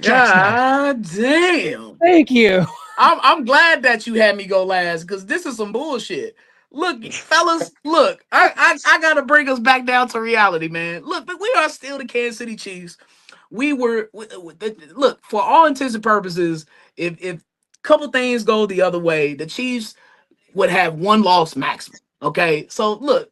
God damn. Thank you. I'm glad that you had me go last because this is some bullshit. Look, fellas, look, I gotta bring us back down to reality, man. Look, we are still the Kansas City Chiefs. Look, for all intents and purposes, if couple things go the other way, the Chiefs would have one loss maximum. Okay, so look,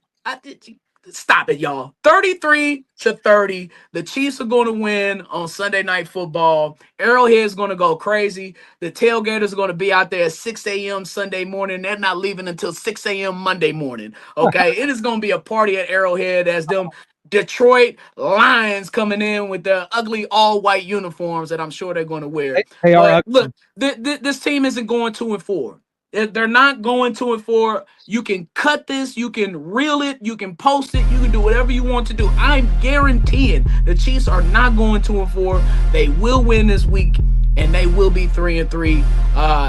stop it, y'all. 33-30. The Chiefs are going to win on Sunday Night Football. Arrowhead's going to go crazy. The tailgaters are going to be out there at 6 a.m. Sunday morning. They're not leaving until 6 a.m. Monday morning. Okay, it is going to be a party at Arrowhead as them Detroit Lions coming in with their ugly all white uniforms that I'm sure they're going to wear. They are But look, ugly. this team isn't going 2-4. They're not going 2-4. You can cut this, you can reel it, you can post it, you can do whatever you want to do. I'm guaranteeing the Chiefs are not going 2-4. They will win this week, and they will be 3-3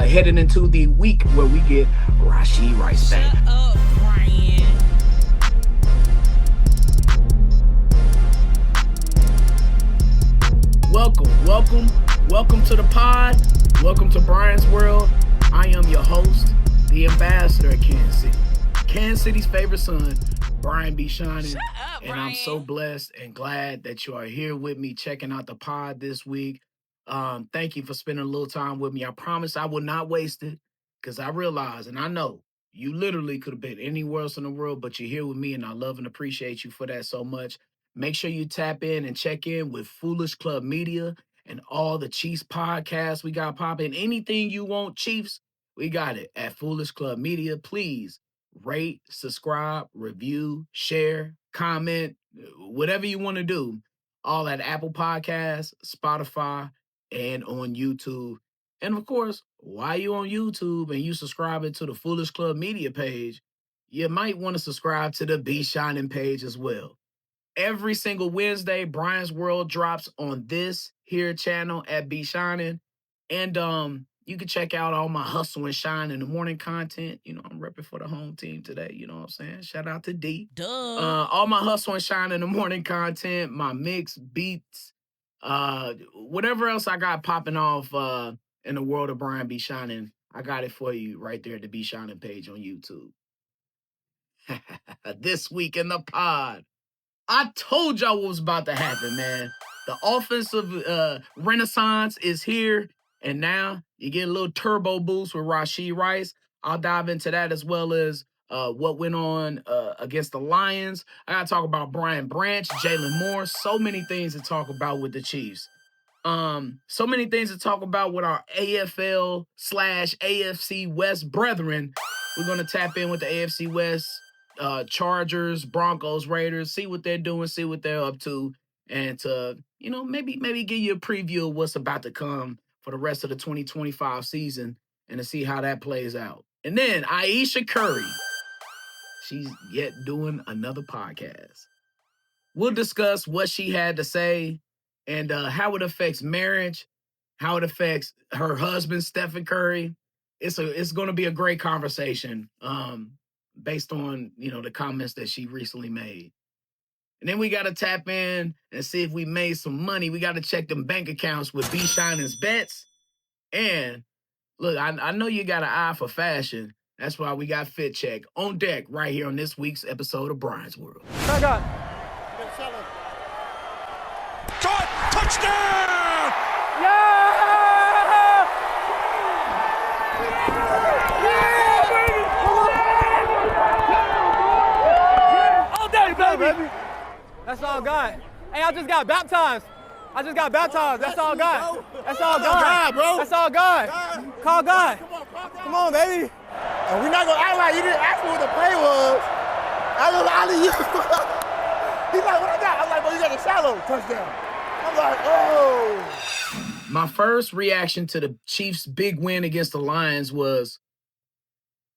heading into the week where we get Rashee Rice back. Shut up, Brian. Welcome to the pod. Welcome to Brian's World. I am your host, the ambassador of Kansas City. Kansas City's favorite son, Brian B. Shynin. Shut up, And Brian. I'm so blessed and glad that you are here with me checking out the pod this week. Thank you for spending a little time with me. I promise I will not waste it because I realize and I know you literally could have been anywhere else in the world, but you're here with me and I love and appreciate you for that so much. Make sure you tap in and check in with Foolish Club Media and all the Chiefs podcasts we got popping. Anything you want, Chiefs, we got it at Foolish Club Media. Please rate, subscribe, review, share, comment, whatever you want to do. All at Apple Podcasts, Spotify, and on YouTube. And of course, while you're on YouTube and you subscribing to the Foolish Club Media page, you might want to subscribe to the Be Shining page as well. Every single Wednesday, Brian's World drops on this here channel at Be Shining. And you can check out all my hustle and shine in the morning content. You know, I'm repping for the home team today. You know what I'm saying? Shout out to D. Duh. All my hustle and shine in the morning content, my mix, beats, whatever else I got popping off in the world of Brian B. Shining, I got it for you right there at the Be Shining page on YouTube. This week in the pod. I told y'all what was about to happen, man. The offensive renaissance is here, and now you get a little turbo boost with Rashee Rice. I'll dive into that as well as what went on against the Lions. I got to talk about Brian Branch, Jalen Moore. So many things to talk about with the Chiefs. So many things to talk about with our AFL/AFC West brethren. We're going to tap in with the AFC West Chargers, Broncos, Raiders, see what they're doing, see what they're up to, and to, you know, maybe give you a preview of what's about to come for the rest of the 2025 season and to see how that plays out. And then Ayesha Curry, she's yet doing another podcast. We'll discuss what she had to say and how it affects marriage, how it affects her husband, Stephen Curry. It's going to be a great conversation based on, you know, the comments that she recently made. And then we got to tap in and see if we made some money. We got to check them bank accounts with B Shining's bets. And look, I know you got an eye for fashion. That's why we got Fit Check on deck right here on this week's episode of Brian's World. Caught! Touchdown! All day, baby. That's all God. Hey, I just got baptized. That's all God. That's all God, bro. That's all God. Call God. Come on, baby. And we're not gonna act like you didn't ask me what the play was. I was out of you. He's like, what I got? I'm like, bro, you got a shallow touchdown. I'm like, oh. My first reaction to the Chiefs' big win against the Lions was,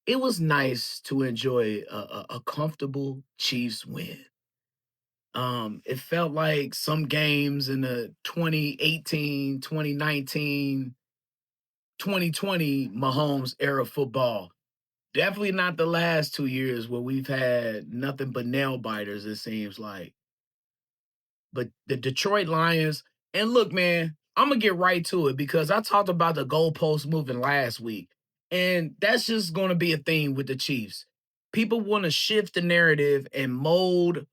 it was nice to enjoy a comfortable Chiefs win. It felt like some games in the 2018, 2019, 2020 Mahomes era football. Definitely not the last 2 years where we've had nothing but nail biters, it seems like. But the Detroit Lions, and look, man, I'm going to get right to it because I talked about the goalpost moving last week. And that's just going to be a theme with the Chiefs. People want to shift the narrative and mold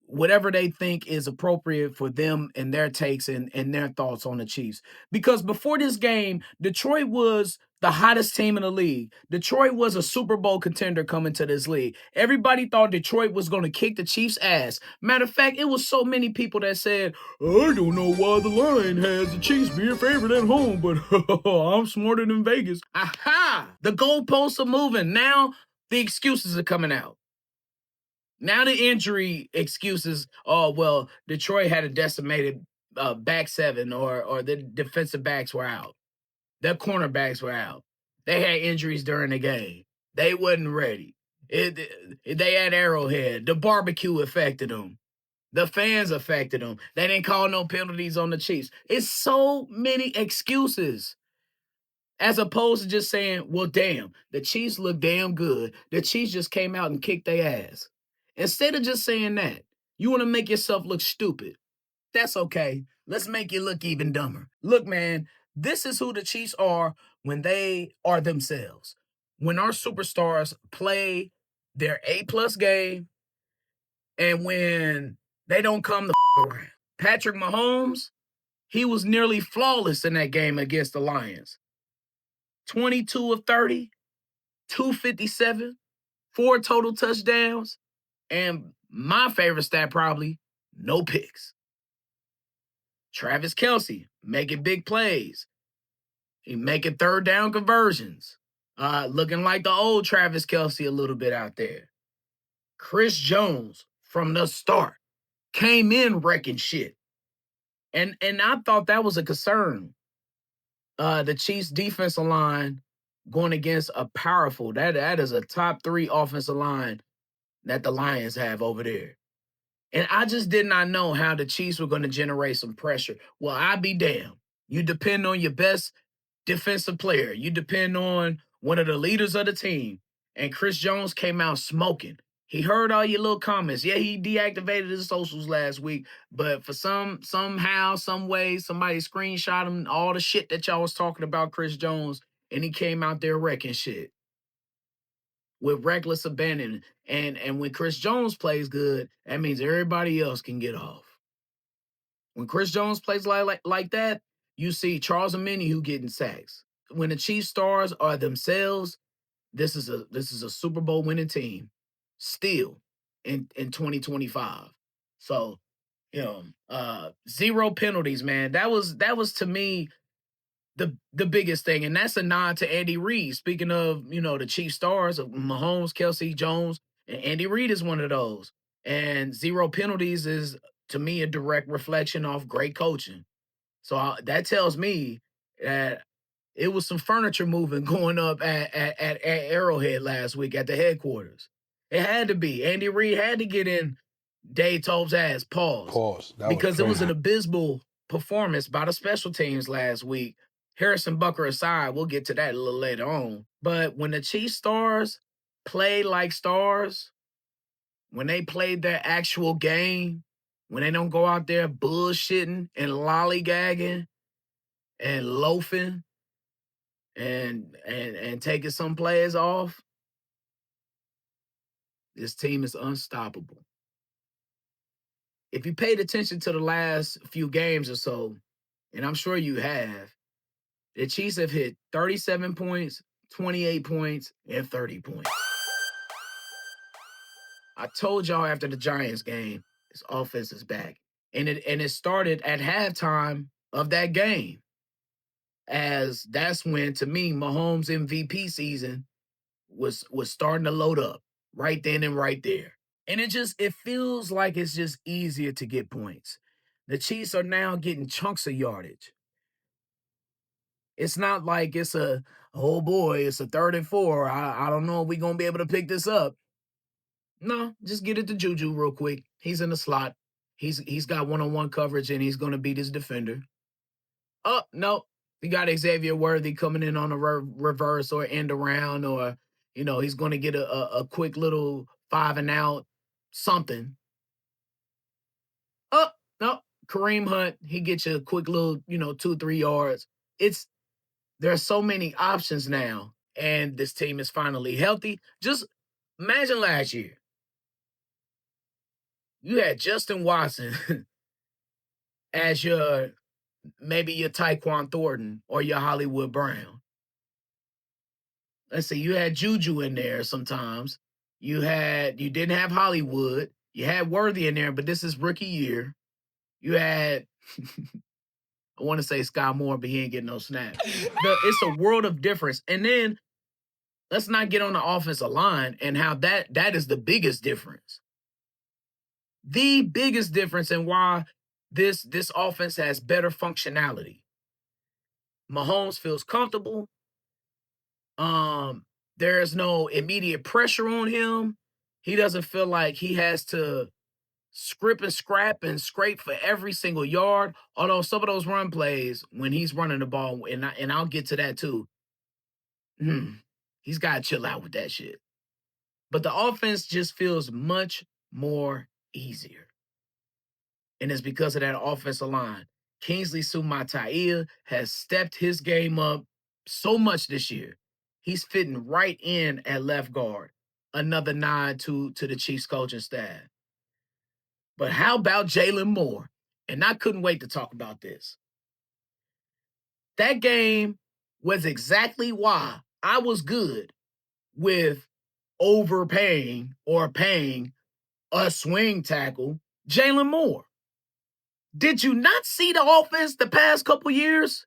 whatever they think is appropriate for them and their takes and their thoughts on the Chiefs. Because before this game, Detroit was the hottest team in the league. Detroit was a Super Bowl contender coming to this league. Everybody thought Detroit was going to kick the Chiefs' ass. Matter of fact, it was so many people that said, I don't know why the line has the Chiefs being favored at home, but I'm smarter than Vegas. Aha! The goalposts are moving. Now the excuses are coming out. Now the injury excuses, oh, well, Detroit had a decimated back seven or the defensive backs were out. Their cornerbacks were out. They had injuries during the game. They wasn't ready. They had Arrowhead. The barbecue affected them. The fans affected them. They didn't call no penalties on the Chiefs. It's so many excuses. As opposed to just saying, well, damn, the Chiefs look damn good. The Chiefs just came out and kicked their ass. Instead of just saying that, you want to make yourself look stupid. That's okay. Let's make you look even dumber. Look, man, this is who the Chiefs are when they are themselves. When our superstars play their A-plus game and when they don't come the around. Patrick Mahomes, he was nearly flawless in that game against the Lions. 22 of 30, 257, 4 total touchdowns, and my favorite stat probably, no picks. Travis Kelce making big plays. He making third down conversions. Looking like the old Travis Kelce a little bit out there. Chris Jones from the start came in wrecking shit. And I thought that was a concern. The Chiefs defensive line going against a powerful, that is a top 3 offensive line that the Lions have over there. And I just did not know how the Chiefs were going to generate some pressure. Well, I'd be damned. You depend on your best defensive player. You depend on one of the leaders of the team. And Chris Jones came out smoking. He heard all your little comments. Yeah, he deactivated his socials last week, but for somehow, some way, somebody screenshot him all the shit that y'all was talking about Chris Jones, and he came out there wrecking shit with reckless abandon. And when Chris Jones plays good, that means everybody else can get off. When Chris Jones plays like that, you see Charles Omenihu getting sacks. When the Chiefs stars are themselves, this is a Super Bowl winning team still in 2025. So, 0 penalties, man. That was to me the biggest thing, and that's a nod to Andy Reid. Speaking of, the Chief stars of Mahomes, Kelce, Jones, and Andy Reid is one of those. And 0 penalties is, to me, a direct reflection of great coaching. So that tells me that it was some furniture moving going up at Arrowhead last week at the headquarters. It had to be. Andy Reid had to get in Dave Tope's ass. Pause. Because it was an abysmal performance by the special teams last week. Harrison Bucker aside, we'll get to that a little later on. But when the Chiefs stars play like stars, when they played their actual game, when they don't go out there bullshitting and lollygagging and loafing and taking some players off, this team is unstoppable. If you paid attention to the last few games or so, and I'm sure you have, the Chiefs have hit 37 points, 28 points, and 30 points. I told y'all after the Giants game, this offense is back. And it started at halftime of that game. As that's when, to me, Mahomes' MVP season was starting to load up right then and right there. And it feels like it's just easier to get points. The Chiefs are now getting chunks of yardage. It's not like it's oh boy, it's a 3rd and 4. I don't know if we're going to be able to pick this up. No, just get it to JuJu real quick. He's in the slot. He's got one-on-one coverage, and he's going to beat his defender. Oh, no. We got Xavier Worthy coming in on a reverse or end around, or, he's going to get a quick little 5 and out something. Oh, no. Kareem Hunt, he gets you a quick little, 2-3 yards. There are so many options now, and this team is finally healthy. Just imagine last year. You had Justin Watson as maybe your Tyquan Thornton or your Hollywood Brown. Let's see, you had JuJu in there sometimes. You didn't have Hollywood. You had Worthy in there, but this is rookie year. You had I want to say Sky Moore, but he ain't getting no snaps. It's a world of difference. And then let's not get on the offensive line and how that is the biggest difference. The biggest difference in why this offense has better functionality. Mahomes feels comfortable. There's no immediate pressure on him. He doesn't feel like he has to script and scrap and scrape for every single yard. Although some of those run plays when he's running the ball, and I'll get to that too. He's got to chill out with that shit. But the offense just feels much more easier. And it's because of that offensive line. Kingsley Sumatai has stepped his game up so much this year. He's fitting right in at left guard. Another nod to the Chiefs coaching staff. But how about Jalen Moore? And I couldn't wait to talk about this. That game was exactly why I was good with overpaying or paying a swing tackle, Jalen Moore. Did you not see the offense the past couple years?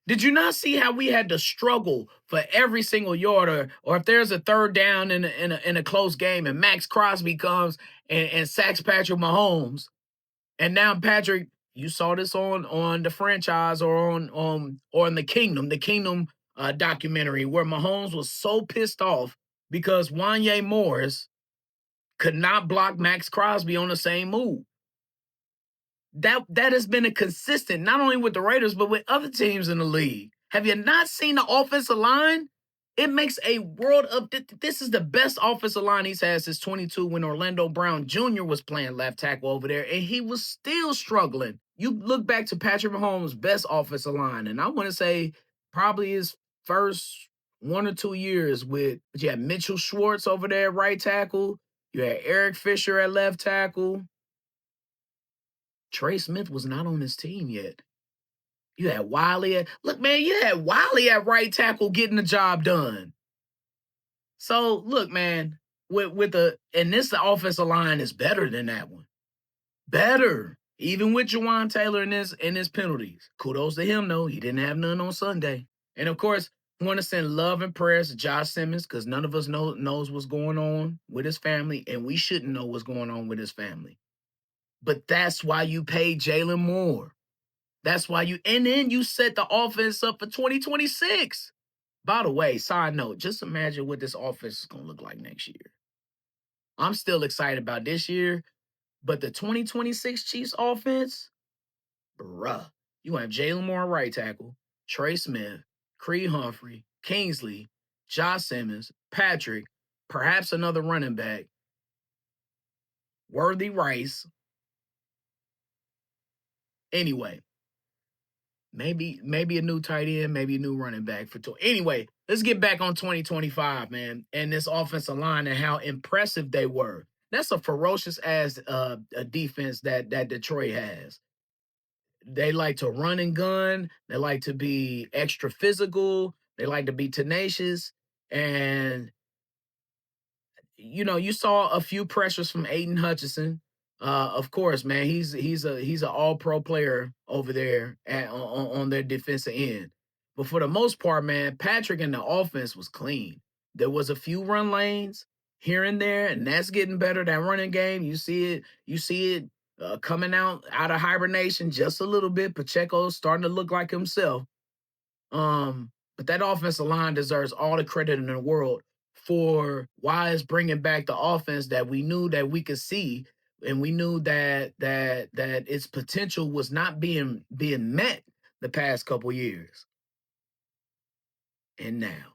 Did you not see how we had to struggle for every single yard, or if there's a third down in a close game and Max Crosby comes and sacks Patrick Mahomes, and now Patrick, you saw this on the franchise or on the Kingdom documentary where Mahomes was so pissed off because Wanye Morris could not block Max Crosby on the same move. That has been a consistent, not only with the Raiders, but with other teams in the league. Have you not seen the offensive line? It makes a world of this is the best offensive line he's had since 22 when Orlando Brown Jr. was playing left tackle over there, and he was still struggling. You look back to Patrick Mahomes' best offensive line, and I want to say probably his first 1 or 2 years you had Mitchell Schwartz over there at right tackle. You had Eric Fisher at left tackle. Trey Smith was not on his team yet. You had Wiley you had Wiley at right tackle getting the job done. So look, man, the offensive line is better than that one. Better. Even with Jawan Taylor and his penalties. Kudos to him, though. He didn't have none on Sunday. And of course, I want to send love and prayers to Josh Simmons because none of us knows what's going on with his family, and we shouldn't know what's going on with his family. But that's why you pay Jalen Moore. That's why and then you set the offense up for 2026. By the way, side note, just imagine what this offense is going to look like next year. I'm still excited about this year, but the 2026 Chiefs offense, bruh, you have Jalen Moore right tackle, Trey Smith, Creed Humphrey, Kingsley, Josh Simmons, Patrick, perhaps another running back, Worthy Rice. Anyway, maybe a new tight end, maybe a new running back for two. Anyway, let's get back on 2025, man, and this offensive line and how impressive they were. That's a ferocious ass a defense that Detroit has. They like to run and gun. They like to be extra physical. They like to be tenacious. And you saw a few pressures from Aiden Hutchinson. Of course, man, he's an all-pro player over there on their defensive end. But for the most part, man, Patrick and the offense was clean. There was a few run lanes here and there, and that's getting better. That running game, you see it coming out of hibernation just a little bit. Pacheco's starting to look like himself. But that offensive line deserves all the credit in the world for why it's bringing back the offense that we knew that we could see, and we knew that its potential was not being met the past couple years. And now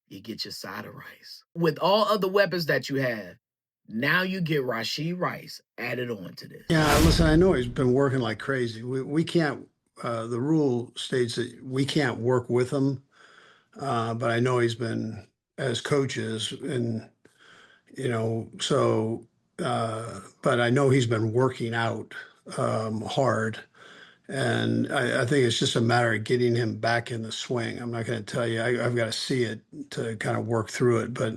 you get your side of rice with all other weapons that you have. Now you get Rashee Rice added on to this. Yeah, listen, I know he's been working like crazy. We can't, the rule states that we can't work with him, but I know he's been, as coaches, and, so, but I know he's been working out hard. And I think it's just a matter of getting him back in the swing. I'm not going to tell you, I've got to see it to kind of work through it, but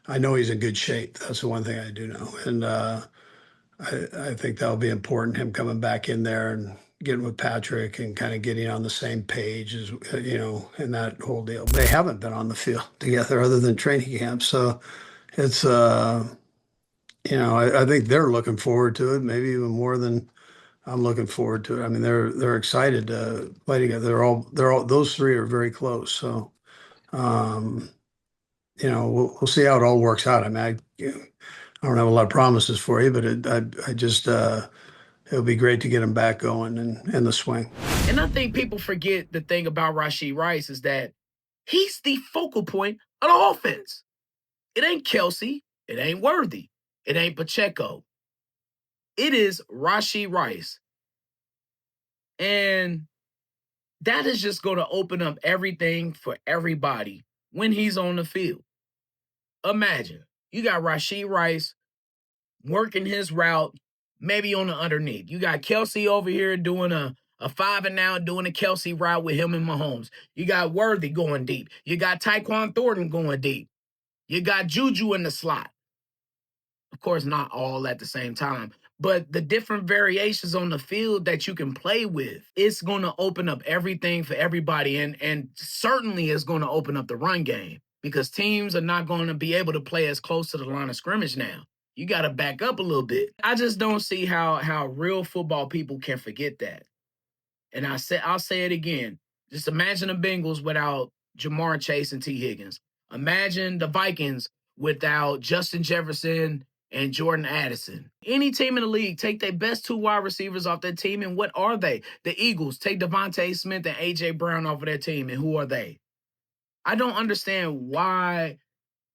I know he's in good shape. That's the one thing I do know. And I think that'll be important, him coming back in there and getting with Patrick and kind of getting on the same page as, and that whole deal. They haven't been on the field together other than training camp. So it's, I think they're looking forward to it, maybe even more than I'm looking forward to it. I mean, they're excited to play together. They're all those three are very close. So, um, we'll see how it all works out. I mean, I don't have a lot of promises for you, but I just it'll be great to get him back going and in the swing. And I think people forget the thing about Rashee Rice is that he's the focal point of the offense. It ain't Kelce. It ain't Worthy. It ain't Pacheco. It is Rashee Rice. And that is just going to open up everything for everybody when he's on the field. Imagine you got Rashee Rice working his route, maybe on the underneath. You got Kelce over here doing a 5 and out, doing a Kelce route with him and Mahomes. You got Worthy going deep. You got Tyquan Thornton going deep. You got JuJu in the slot. Of course, not all at the same time, but the different variations on the field that you can play with, it's going to open up everything for everybody. And certainly it's going to open up the run game because teams are not going to be able to play as close to the line of scrimmage now. You got to back up a little bit. I just don't see how real football people can forget that. And I'll say it again. Just imagine the Bengals without Jamar Chase and T. Higgins. Imagine the Vikings without Justin Jefferson and Jordan Addison. Any team in the league, take their best 2 wide receivers off their team, and what are they? The Eagles, take Devontae Smith and A.J. Brown off of their team, and who are they? I don't understand why,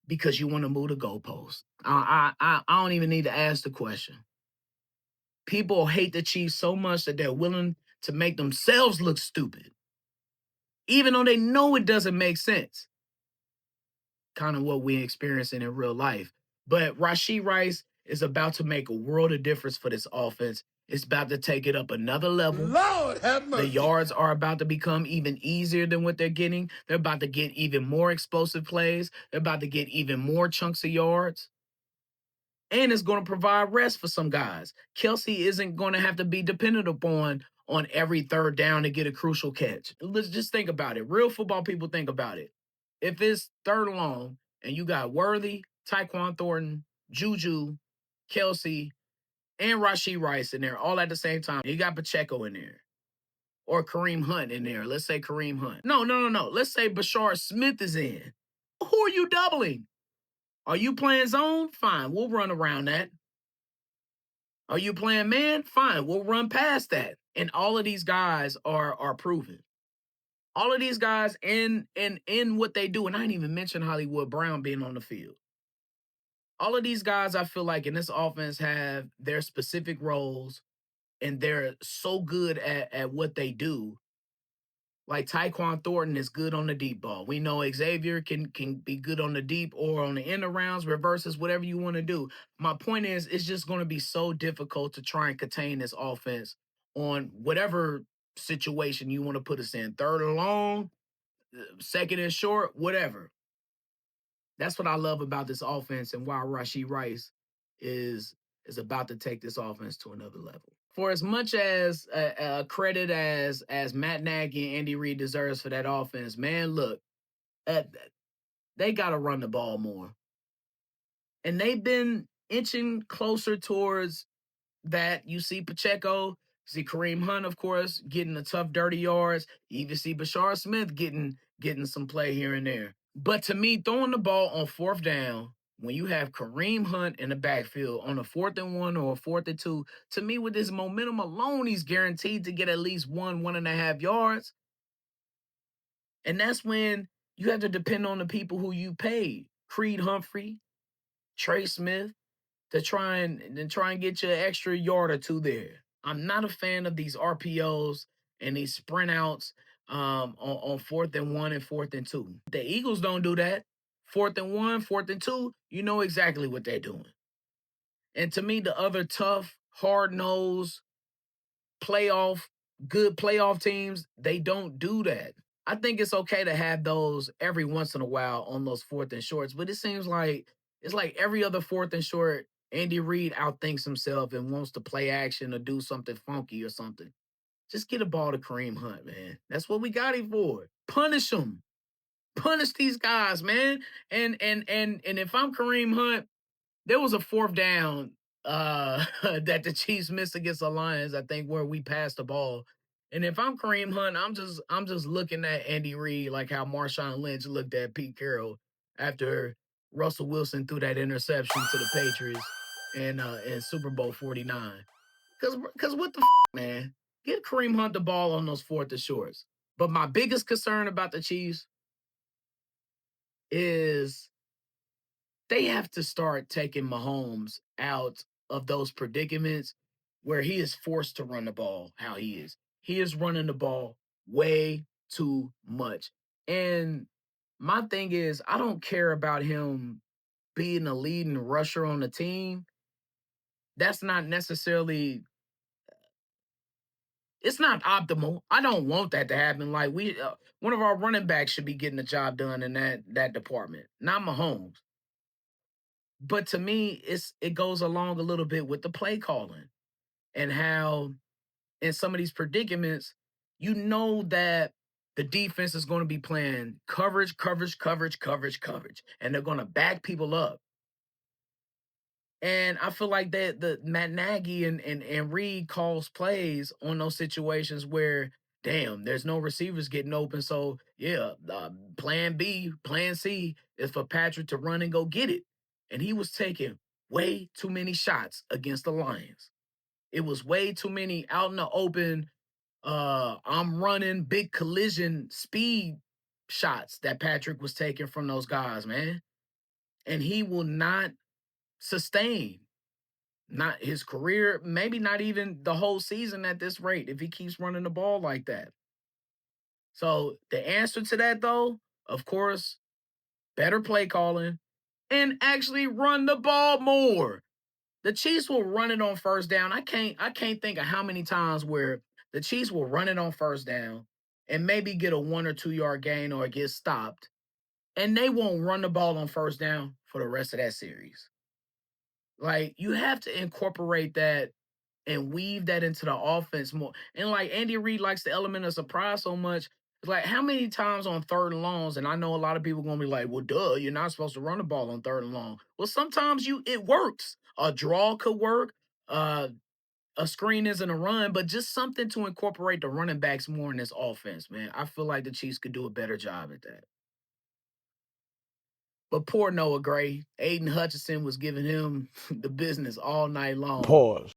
because you want to move the goalpost. I don't even need to ask the question. People hate the Chiefs so much that they're willing to make themselves look stupid, even though they know it doesn't make sense. Kind of what we're experiencing in real life. But Rashee Rice is about to make a world of difference for this offense. It's about to take it up another level. Lord have mercy. The yards are about to become even easier than what they're getting. They're about to get even more explosive plays. They're about to get even more chunks of yards. And it's going to provide rest for some guys. Kelce isn't going to have to be dependent upon on every third down to get a crucial catch. Let's just think about it. Real football people think about it. If it's third and long and you got Worthy, Tyquan Thornton, JuJu, Kelce, and Rashee Rice in there all at the same time, you got Pacheco in there. Or Kareem Hunt in there. Let's say Kareem Hunt. No. Let's say Bashar Smith is in. Who are you doubling? Are you playing zone? Fine, we'll run around that. Are you playing man? Fine, we'll run past that. And all of these guys are proven. All of these guys in what they do, and I didn't even mention Hollywood Brown being on the field. All of these guys, I feel like in this offense have their specific roles, and they're so good at what they do. Like Tyquan Thornton is good on the deep ball. We know Xavier can be good on the deep or on the end of rounds, reverses, whatever you want to do. My point is, it's just going to be so difficult to try and contain this offense on whatever situation you want to put us in. Third and long, second and short, whatever. That's what I love about this offense and why Rashee Rice is about to take this offense to another level. For as much as credit as Matt Nagy and Andy Reid deserves for that offense, man, look, they got to run the ball more. And they've been inching closer towards that. You see Pacheco, see Kareem Hunt, of course, getting the tough, dirty yards. You even see Bashar Smith getting some play here and there. But to me, throwing the ball on 4th down, when you have Kareem Hunt in the backfield on a 4th and 1 or a 4th and 2, to me, with this momentum alone, he's guaranteed to get at least 1.5 yards. And that's when you have to depend on the people who you paid. Creed Humphrey, Trey Smith, to try and get you an extra yard or two there. I'm not a fan of these RPOs and these sprint outs on 4th and 1 and 4th and 2. The Eagles don't do that. 4th and 1, 4th and 2, you know exactly what they're doing. And to me, the other tough, hard-nosed, good playoff teams, they don't do that. I think it's okay to have those every once in a while on those 4th and shorts, but it seems like it's like every other 4th and short, Andy Reid outthinks himself and wants to play action or do something funky or something. Just get a ball to Kareem Hunt, man. That's what we got him for. Punish him. Punish these guys, man. And if I'm Kareem Hunt, there was a 4th down that the Chiefs missed against the Lions, I think, where we passed the ball. And if I'm Kareem Hunt, I'm just looking at Andy Reid like how Marshawn Lynch looked at Pete Carroll after Russell Wilson threw that interception to the Patriots in Super Bowl 49. Because what the man? Get Kareem Hunt the ball on those 4th and shorts. But my biggest concern about the Chiefs is they have to start taking Mahomes out of those predicaments where he is forced to run the ball how he is. He is running the ball way too much. And my thing is, I don't care about him being a leading rusher on the team. That's not necessarily, it's not optimal. I don't want that to happen. Like one of our running backs should be getting the job done in that department, not Mahomes. But to me, it goes along a little bit with the play calling and how in some of these predicaments, you know that the defense is going to be playing coverage, and they're going to back people up. And I feel like that the Matt Nagy and Reed calls plays on those situations where, damn, there's no receivers getting open. So yeah, plan B, plan C is for Patrick to run and go get it. And he was taking way too many shots against the Lions. It was way too many out in the open. I'm running big collision speed shots that Patrick was taking from those guys, man. And he will not sustain not his career, maybe not even the whole season at this rate if he keeps running the ball like that. So the answer to that, though, of course, better play calling and actually run the ball more. The Chiefs will run it on first down. I can't think of how many times where the Chiefs will run it on first down and maybe get a 1 or 2 yard gain or get stopped, and they won't run the ball on first down for the rest of that series. Like, you have to incorporate that and weave that into the offense more. And like Andy Reid likes the element of surprise so much. It's like how many times on 3rd and longs, and I know a lot of people are gonna be like, well, duh, you're not supposed to run the ball on 3rd and long. Well, sometimes it works. A draw could work. A screen isn't a run, but just something to incorporate the running backs more in this offense, man. I feel like the Chiefs could do a better job at that. But poor Noah Gray, Aiden Hutchinson was giving him the business all night long. Pause.